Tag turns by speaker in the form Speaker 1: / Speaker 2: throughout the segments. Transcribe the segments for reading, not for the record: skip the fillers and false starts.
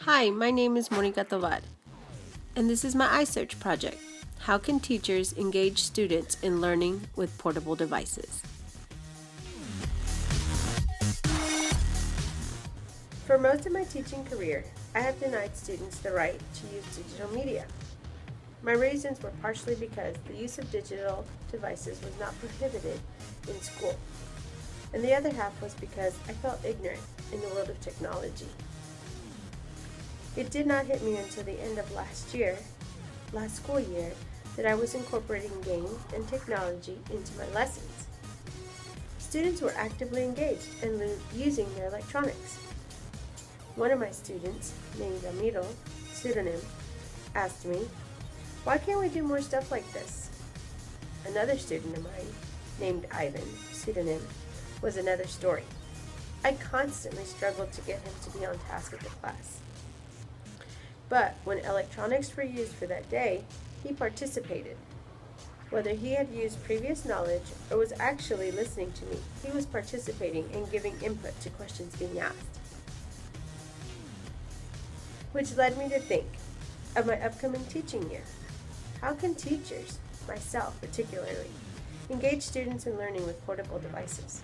Speaker 1: Hi, my name is Monica Tovar, and this is my iSearch project. How can teachers engage students in learning with portable devices? For most of my teaching career, I have denied students the right to use digital media. My reasons were partially because the use of digital devices was not prohibited in school, and the other half was because I felt ignorant in the world of technology. It did not hit me until the end of last school year, that I was incorporating games and technology into my lessons. Students were actively engaged and using their electronics. One of my students, named Ramiro, pseudonym, asked me, "Why can't we do more stuff like this?" Another student of mine, named Ivan, pseudonym, was another story. I constantly struggled to get him to be on task with the class. But when electronics were used for that day, he participated. Whether he had used previous knowledge or was actually listening to me, he was participating and giving input to questions being asked. Which led me to think of my upcoming teaching year. How can teachers, myself particularly, engage students in learning with portable devices?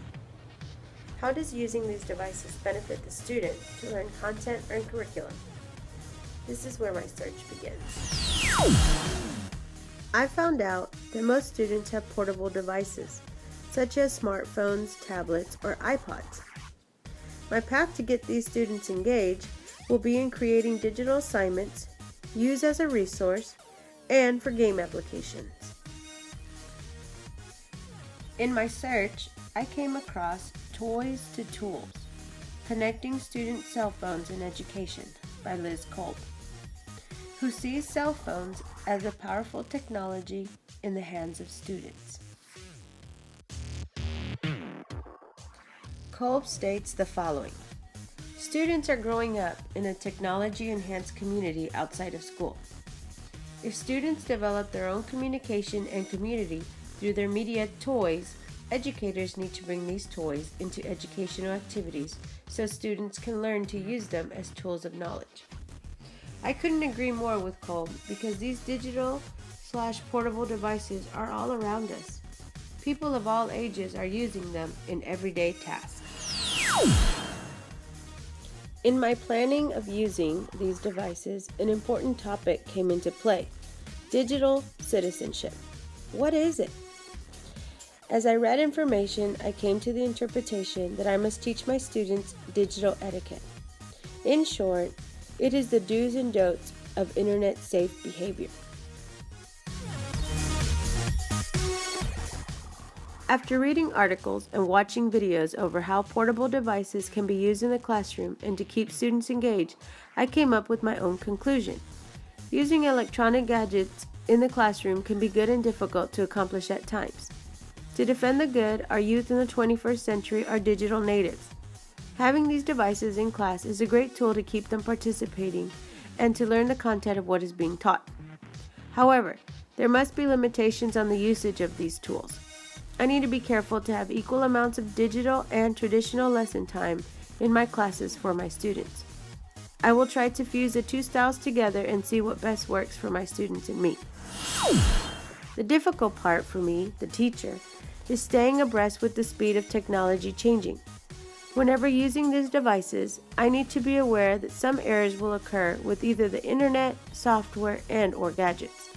Speaker 1: How does using these devices benefit the student to learn content or curriculum? This is where my search begins. I found out that most students have portable devices, such as smartphones, tablets, or iPods. My path to get these students engaged will be in creating digital assignments, used as a resource, and for game applications. In my search, I came across Toys to Tools, Connecting Student Cell Phones in Education by Liz Kolb, who sees cell phones as a powerful technology in the hands of students. Kolb states the following: students are growing up in a technology-enhanced community outside of school. If students develop their own communication and community through their media toys, educators need to bring these toys into educational activities so students can learn to use them as tools of knowledge. I couldn't agree more with Kolb because these digital/portable devices are all around us. People of all ages are using them in everyday tasks. In my planning of using these devices, an important topic came into play: digital citizenship. What is it? As I read information, I came to the interpretation that I must teach my students digital etiquette. In short, it is the do's and don'ts of internet-safe behavior. After reading articles and watching videos over how portable devices can be used in the classroom and to keep students engaged, I came up with my own conclusion. Using electronic gadgets in the classroom can be good and difficult to accomplish at times. To defend the good, our youth in the 21st century are digital natives. Having these devices in class is a great tool to keep them participating and to learn the content of what is being taught. However, there must be limitations on the usage of these tools. I need to be careful to have equal amounts of digital and traditional lesson time in my classes for my students. I will try to fuse the two styles together and see what best works for my students and me. The difficult part for me, the teacher, is staying abreast with the speed of technology changing. Whenever using these devices, I need to be aware that some errors will occur with either the internet, software, and/or gadgets.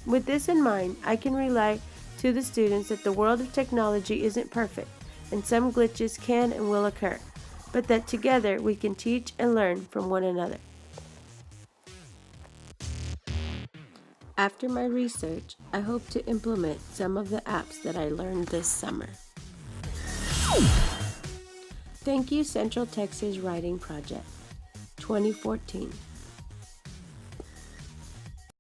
Speaker 1: With this in mind, I can relay to the students that the world of technology isn't perfect, and some glitches can and will occur, but that together we can teach and learn from one another. After my research, I hope to implement some of the apps that I learned this summer. Thank you, Central Texas Writing Project, 2014.